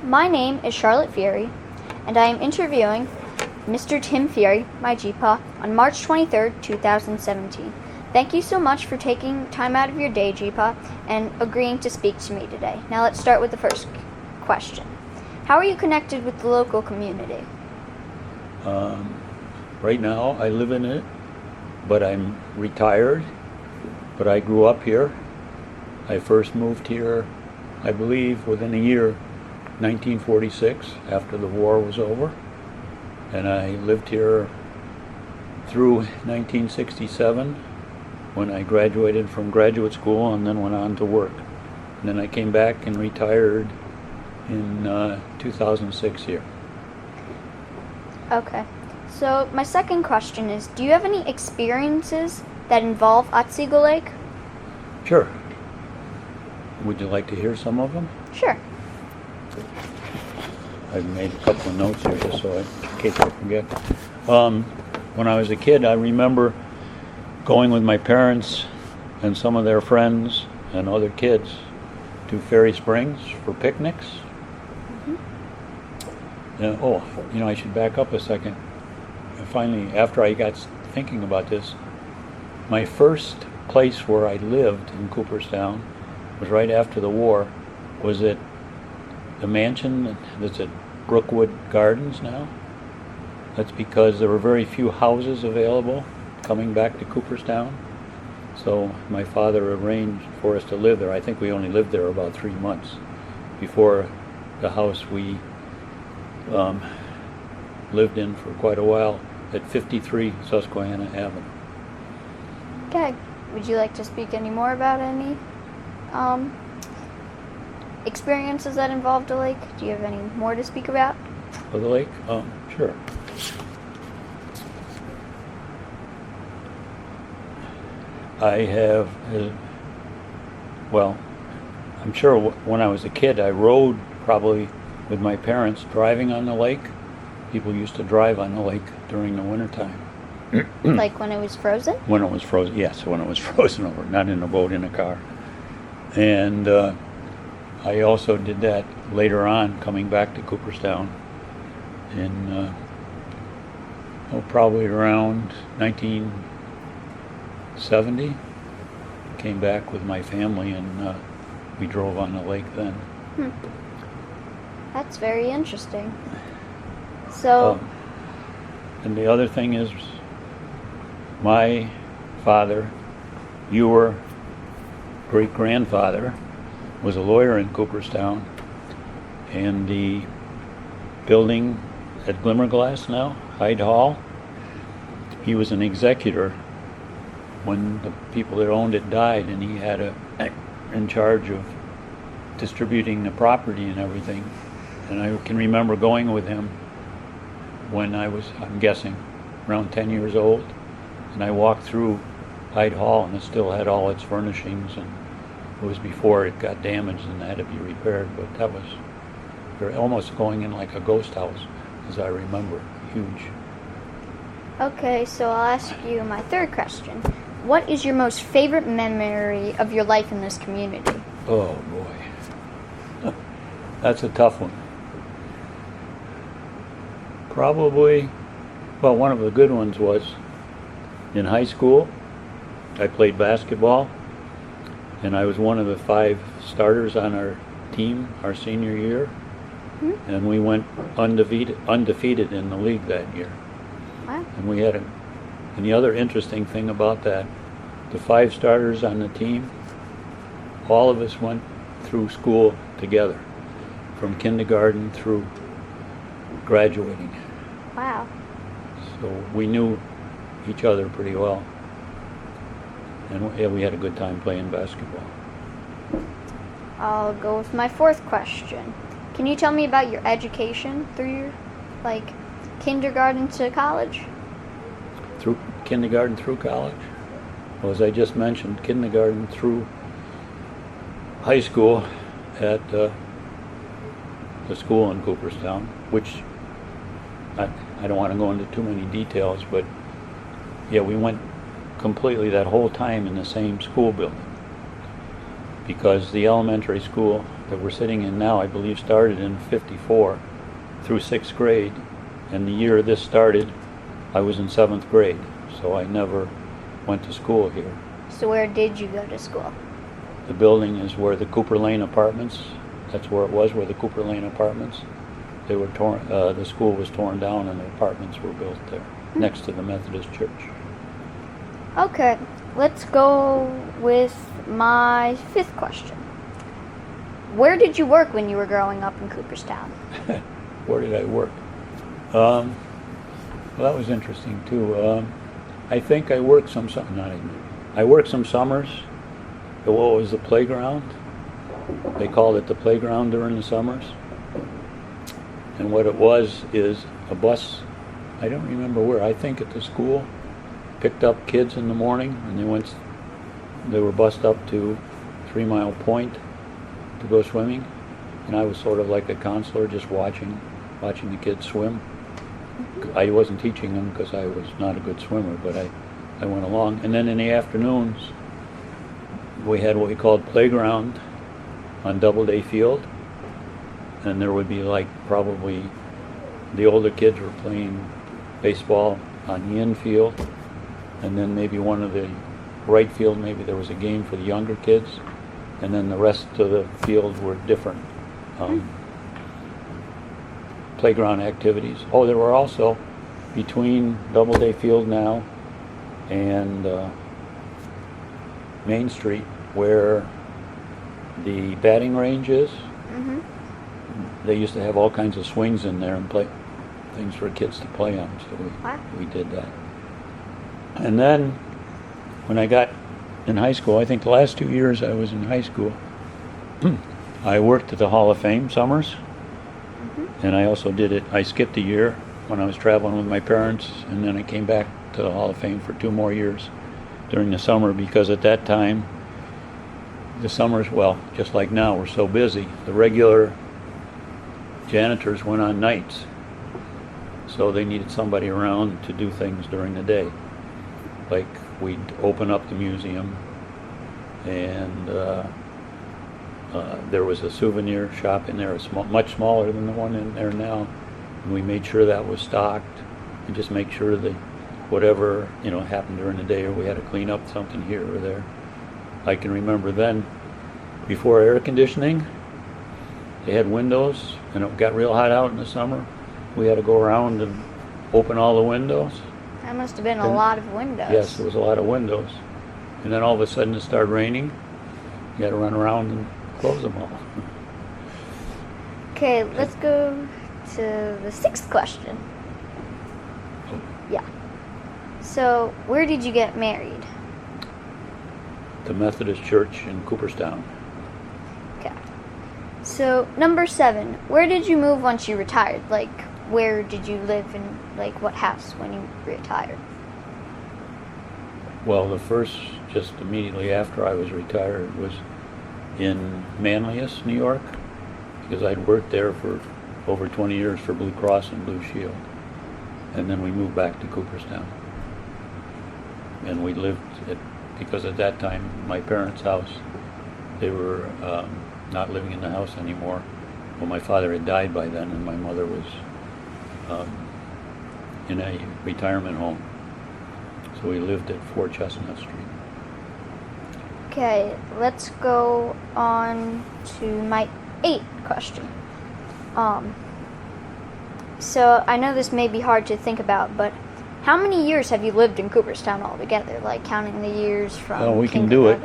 My name is Charlotte Feury, and I am interviewing Mr. Tim Feury, my GPA, on March 23rd, 2017. Thank you so much for taking time out of your day, GPA, and agreeing to speak to me today. Now let's start with the first question. How are you connected with the local community? Right now I live in it, but I'm retired, but I grew up here. I first moved here, I believe, within a year, 1946, after the war was over. And I lived here through 1967, when I graduated from graduate school and then went on to work. And then I came back and retired in 2006 here. Okay. So my second question is, do you have any experiences that involve Otsego Lake? Sure. Would you like to hear some of them? Sure. I've made a couple of notes here just so in case I forget. When I was a kid, I remember going with my parents and some of their friends and other kids to Feury Springs for picnics. Mm-hmm. I should back up a second. Finally, after I got thinking about this, my first place where I lived in Cooperstown was right after the war, was at the mansion that's at Brookwood Gardens now. That's because there were very few houses available coming back to Cooperstown. So my father arranged for us to live there. I think we only lived there about 3 months before the house we lived in for quite a while at 53 Susquehanna Avenue. Okay. Would you like to speak any more about any experiences that involved a lake? Do you have any more to speak about? Of the lake? Sure. I have, I'm sure when I was a kid I rode probably with my parents driving on the lake. People used to drive on the lake during the wintertime. Like when it was frozen? When it was frozen, yes, when it was frozen over, not in a boat, in a car. And I also did that later on, coming back to Cooperstown in probably around 1970. Came back with my family and we drove on the lake then. That's very interesting. So, and the other thing is, my father, your great-grandfather, was a lawyer in Cooperstown, and the building at Glimmerglass now, Hyde Hall, he was an executor when the people that owned it died, and he had in charge of distributing the property and everything. And I can remember going with him when I was, I'm guessing, around 10 years old, and I walked through Hyde Hall, and it still had all its furnishings, and it was before it got damaged and had to be repaired. But that was, you're almost going in like a ghost house, as I remember. Huge. Okay, so I'll ask you my third question. What is your most favorite memory of your life in this community? Oh boy, that's a tough one. Probably, one of the good ones was in high school. I played basketball, and I was one of the 5 starters on our team our senior year, and we went undefeated in the league that year. Wow. And we had and the other interesting thing about that, the 5 starters on the team, all of us went through school together, from kindergarten through graduating. Wow. So we knew each other pretty well. And we had a good time playing basketball. I'll go with my fourth question. Can you tell me about your education through your, kindergarten to college? Through kindergarten through college? Well, as I just mentioned, kindergarten through high school at the school in Cooperstown, which I don't want to go into too many details, but yeah, we went that whole time in the same school building, because the elementary school that we're sitting in now, I believe, started in '54 through 6th grade. And the year this started, I was in 7th grade, so I never went to school here. So where did you go to school? The building is where the Cooper Lane Apartments, that's where it was, where the Cooper Lane Apartments, they were torn, the school was torn down and the apartments were built there, next to the Methodist Church. Okay, let's go with my 5th question. Where did you work when you were growing up in Cooperstown? Where did I work? Well, that was interesting too. I think I worked some summers at what was the playground. They called it the playground during the summers. And what it was is a bus, I don't remember where, I think at the school, picked up kids in the morning and they were bused up to 3 Mile Point to go swimming. And I was sort of like a counselor, just watching the kids swim. I wasn't teaching them because I was not a good swimmer, but I went along. And then in the afternoons, we had what we called playground on Doubleday Field. And there would be like probably the older kids were playing baseball on the infield. And then maybe one of the right field, maybe there was a game for the younger kids. And then the rest of the field were different playground activities. Oh, there were also, between Doubleday Field now and Main Street, where the batting range is, they used to have all kinds of swings in there and play things for kids to play on, so we did that. And then when I got in high school, I think the last 2 years I was in high school, I worked at the Hall of Fame summers. And I also I skipped a year when I was traveling with my parents, and then I came back to the Hall of Fame for 2 more years during the summer, because at that time, the summers, well, just like now, were so busy. The regular janitors went on nights, so they needed somebody around to do things during the day. Like, we'd open up the museum, and there was a souvenir shop in there, much smaller than the one in there now, and we made sure that was stocked, and just make sure that whatever happened during the day, or we had to clean up something here or there. I can remember then, before air conditioning, they had windows, and it got real hot out in the summer. We had to go around and open all the windows. That must have been a lot of windows. Yes, there was a lot of windows. And then all of a sudden it started raining. You had to run around and close them all. Okay, let's go to the 6th question. Yeah. So, where did you get married? The Methodist Church in Cooperstown. Okay. So, number 7, where did you move once you retired? Like, where did you live in, like, what house when you retired? Well, the first, just immediately after I was retired, was in Manlius, New York, because I'd worked there for over 20 years for Blue Cross and Blue Shield. And then we moved back to Cooperstown. And we lived because at that time, my parents' house, they were not living in the house anymore. Well, my father had died by then, and my mother was in a retirement home. So we lived at 4 Chestnut Street. Okay, let's go on to my 8th question. So I know this may be hard to think about, but how many years have you lived in Cooperstown altogether? Like counting the years from. Well, we can do it.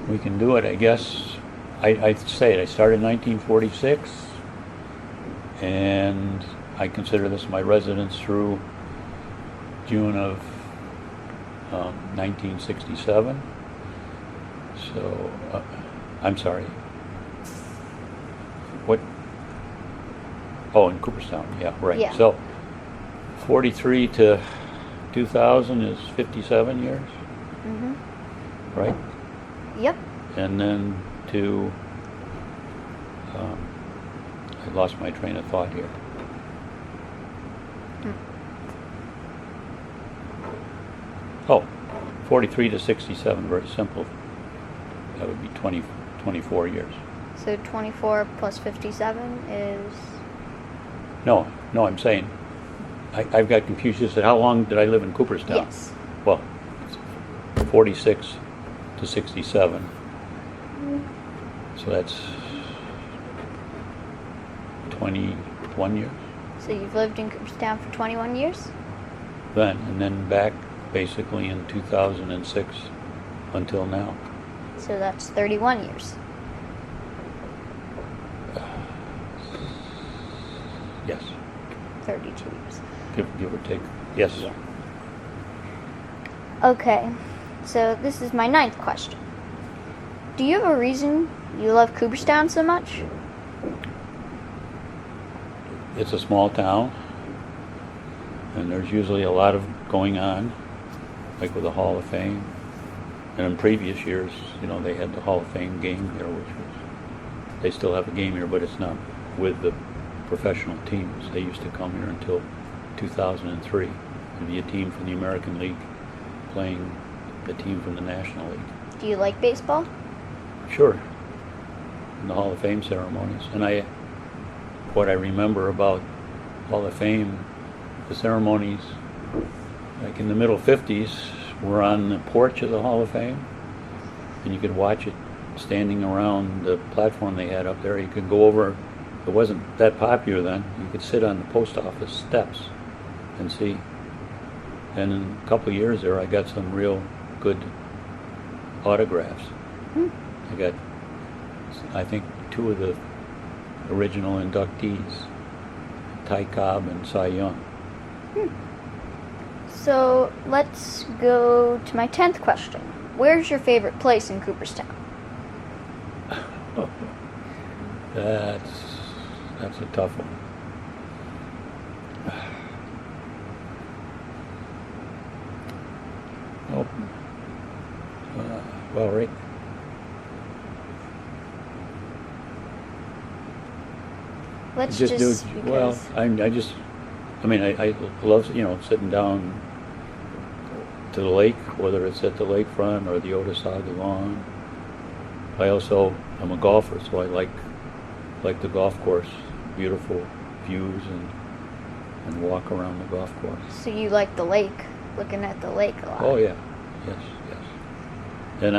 We can do it. I guess I say it. I started in 1946, and I consider this my residence through June of 1967. So, I'm sorry. What? Oh, in Cooperstown. Yeah, right. Yeah. So, 43 to 2000 is 57 years. Right? Yep. And then to, I lost my train of thought here. Oh, 43 to 67, very simple. That would be 24 years. So 24 plus 57 is... No, I'm saying, I've got confused. You said, how long did I live in Cooperstown? Yes. Well, 46 to 67. So that's 21 years. So you've lived in Cooperstown for 21 years? Then, and then back basically in 2006 until now. So that's 31 years. Yes. 32 years. Give or take. Yes. Yeah. Okay, so this is my 9th question. Do you have a reason you love Cooperstown so much? It's a small town, and there's usually a lot of going on, like with the Hall of Fame. And in previous years, they had the Hall of Fame game here, they still have a game here, but it's not with the professional teams. They used to come here until 2003. There'd be a team from the American League playing a team from the National League. Do you like baseball? Sure. In the Hall of Fame ceremonies. And what I remember about Hall of Fame, the ceremonies, like in the middle 50s, were on the porch of the Hall of Fame, and you could watch it standing around the platform they had up there. You could go over, it wasn't that popular then, you could sit on the post office steps and see. And in a couple of years there, I got some real good autographs. I got, I think, 2 of the original inductees, Ty Cobb and Cy Young. So let's go to my 10th question. Where's your favorite place in Cooperstown? That's a tough one. Well, right. Let's just do just it. because... Well, I love, sitting down to the lake, whether it's at the lakefront or the Otisauga lawn. I'm a golfer, so I like the golf course, beautiful views and walk around the golf course. So you like the lake, looking at the lake a lot? Oh yeah, yes. And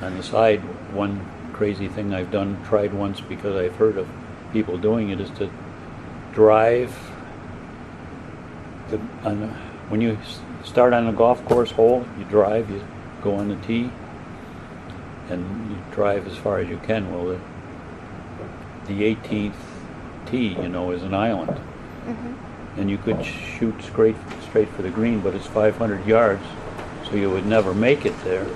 on the side, one crazy thing I've tried once because I've heard of people doing it, is to drive when you start on a golf course hole, you go on the tee, and you drive as far as you can. Well, the 18th tee, is an island, and you could shoot straight for the green, but it's 500 yards, so you would never make it there.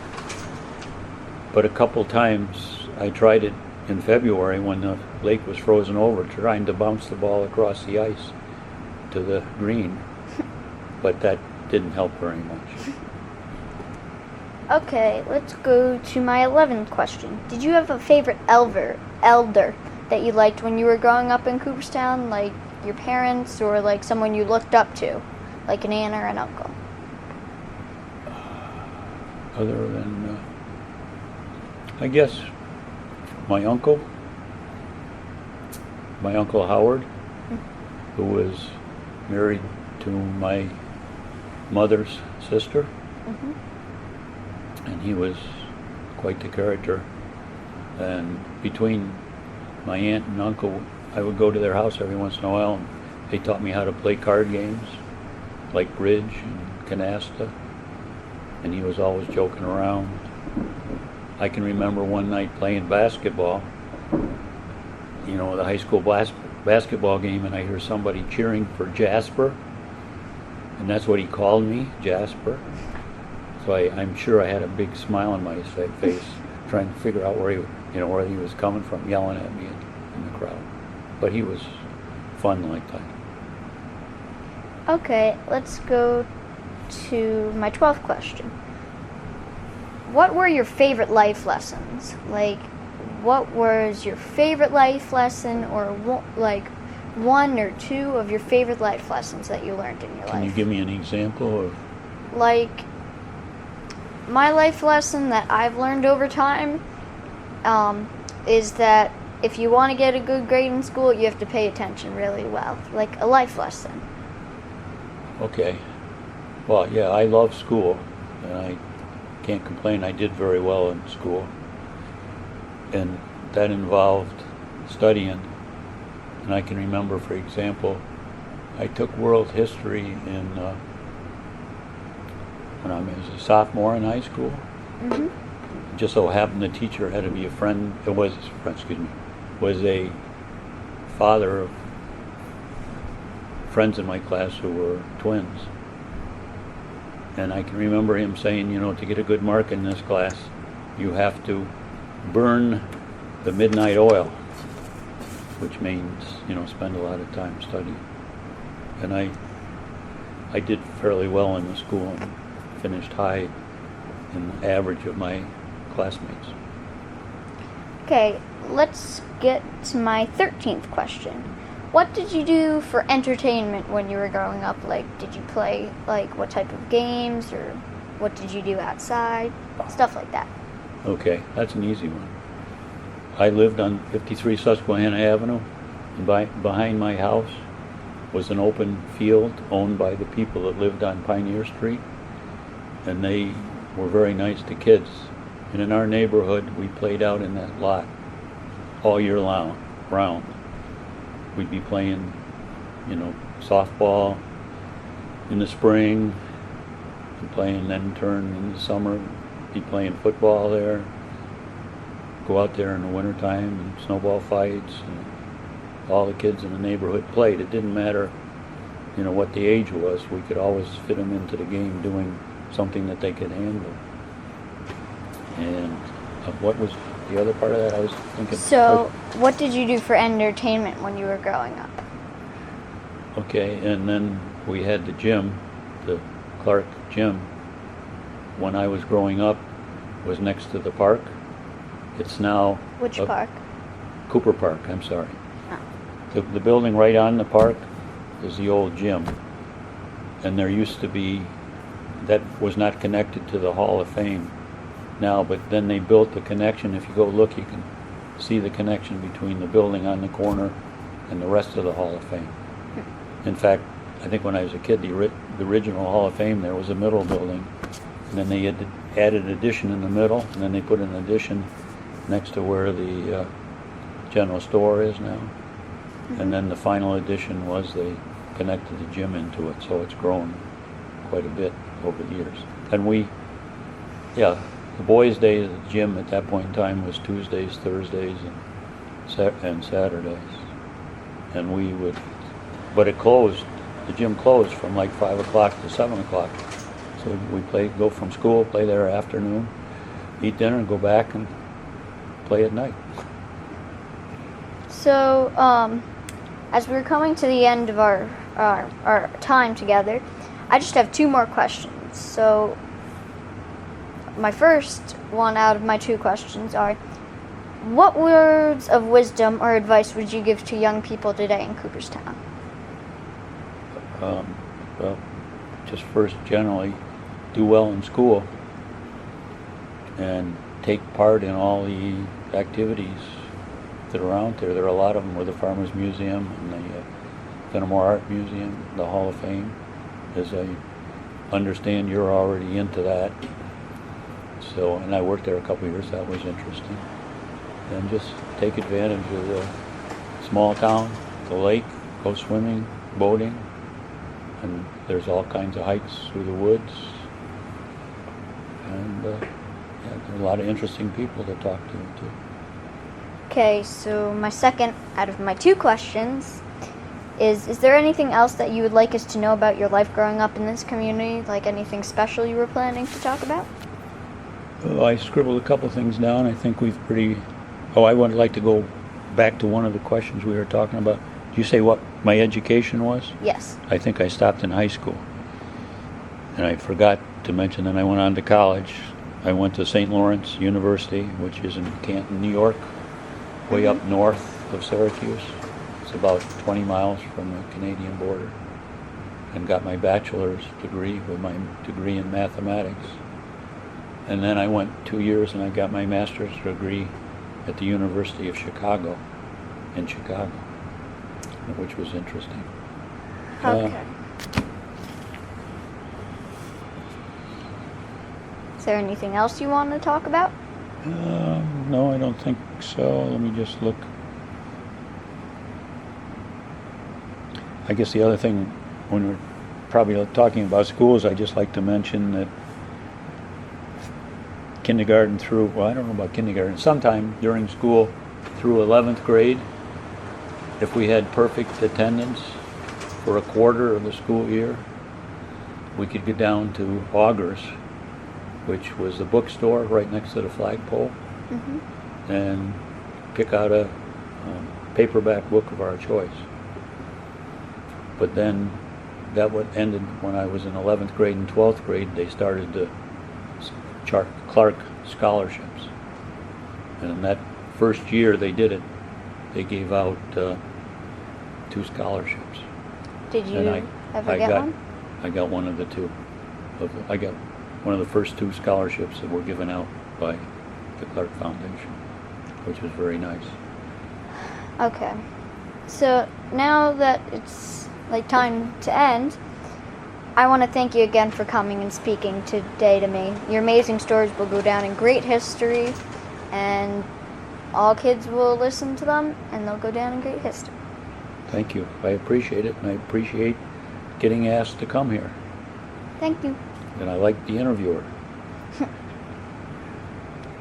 But a couple times I tried it in February when the lake was frozen over, trying to bounce the ball across the ice to the green, but that didn't help very much. Okay, let's go to my 11th question. Did you have a favorite elder that you liked when you were growing up in Cooperstown, like your parents or like someone you looked up to, like an aunt or an uncle? Other than, I guess, my uncle Howard, who was married to my mother's sister, and he was quite the character. And between my aunt and uncle, I would go to their house every once in a while, and they taught me how to play card games like bridge and canasta, and he was always joking around. I can remember one night playing basketball, the high school basketball game, and I hear somebody cheering for Jasper, and that's what he called me, Jasper. So I'm sure I had a big smile on my face, trying to figure out where he was coming from, yelling at me in the crowd. But he was fun like that. Okay, let's go to my 12th question. What were your favorite life lessons? Like, what was your favorite life lesson, or one or two of your favorite life lessons that you learned in your life? Can you give me an example of? Like, my life lesson that I've learned over time is that if you want to get a good grade in school, you have to pay attention really well, like a life lesson. Okay. Well, yeah, I love school, and I can't complain. I did very well in school, and that involved studying. And I can remember, for example, I took world history in when I was a sophomore in high school. Mm-hmm. Just so happened the teacher had to be a friend. Was a father of friends in my class who were twins. And I can remember him saying, to get a good mark in this class, you have to burn the midnight oil, which means, spend a lot of time studying. And I did fairly well in the school and finished high in the average of my classmates. Okay, let's get to my 13th question. What did you do for entertainment when you were growing up? Like, did you play, what type of games, or what did you do outside? Stuff like that. Okay, that's an easy one. I lived on 53 Susquehanna Avenue, and behind my house was an open field owned by the people that lived on Pioneer Street, and they were very nice to kids. And in our neighborhood, we played out in that lot all year round. We'd be playing, softball in the spring, and playing, then turn in the summer, be playing football there, go out there in the wintertime and snowball fights, and all the kids in the neighborhood played. It didn't matter, what the age was. We could always fit them into the game doing something that they could handle. And what was the other part of that I was thinking? So, what did you do for entertainment when you were growing up? Okay, and then we had the gym, the Clark gym. When I was growing up, was next to the park. It's now... Which park? Cooper Park, I'm sorry. Oh. The building right on the park is the old gym. And there used to be... That was not connected to the Hall of Fame now, but then they built the connection. If you go look, you can see the connection between the building on the corner and the rest of the Hall of Fame. In fact, I think when I was a kid, the original Hall of Fame there was a middle building, and then they had added an addition in the middle, and then they put an addition next to where the general store is now. Mm-hmm. And then the final addition was they connected the gym into it, so it's grown quite a bit over the years. And the boys' day at the gym at that point in time was Tuesdays, Thursdays, and Saturdays. And we would, but it closed, the gym closed from 5 o'clock to 7 o'clock. So we'd go from school, play there afternoon, eat dinner, and go back and play at night. So, as we're coming to the end of our time together, I just have 2 more questions. So, my first one out of my 2 questions are, what words of wisdom or advice would you give to young people today in Cooperstown? Well, just first, generally, do well in school and take part in all the activities that are out there. There are a lot of them with the Farmers Museum and the Fenimore Art Museum, the Hall of Fame. As I understand, you're already into that. So, and I worked there a couple of years. That was interesting. And just take advantage of the small town, the lake, go swimming, boating, and there's all kinds of hikes through the woods. And there are a lot of interesting people to talk to too. Okay, so my second out of my 2 questions is there anything else that you would like us to know about your life growing up in this community? Like anything special you were planning to talk about? I scribbled a couple things down. I think we've I would like to go back to one of the questions we were talking about. Did you say what my education was? Yes. I think I stopped in high school. And I forgot to mention that I went on to college. I went to St. Lawrence University, which is in Canton, New York, way up north of Syracuse. It's about 20 miles from the Canadian border. And got my bachelor's degree with my degree in mathematics. And then I went 2 years and I got my master's degree at the University of Chicago, in Chicago, which was interesting. Okay. Is there anything else you want to talk about? No, I don't think so. Let me just look. I guess the other thing, when we're probably talking about schools, I just like to mention that kindergarten through, well, I don't know about kindergarten, sometime during school through 11th grade, if we had perfect attendance for a quarter of the school year, we could get down to Augers, which was the bookstore right next to the flagpole, and pick out a paperback book of our choice. But then that ended when I was in 11th grade and 12th grade. They started the Clark scholarships. And in that first year they did it, they gave out 2 scholarships. Did you ever get one? I got one of the 2. I got one of the first 2 scholarships that were given out by the Clark Foundation, which was very nice. Okay. So now that it's like time to end, I want to thank you again for coming and speaking today to me. Your amazing stories will go down in great history, and all kids will listen to them, and they'll go down in great history. Thank you. I appreciate it, and I appreciate getting asked to come here. Thank you. And I like the interviewer.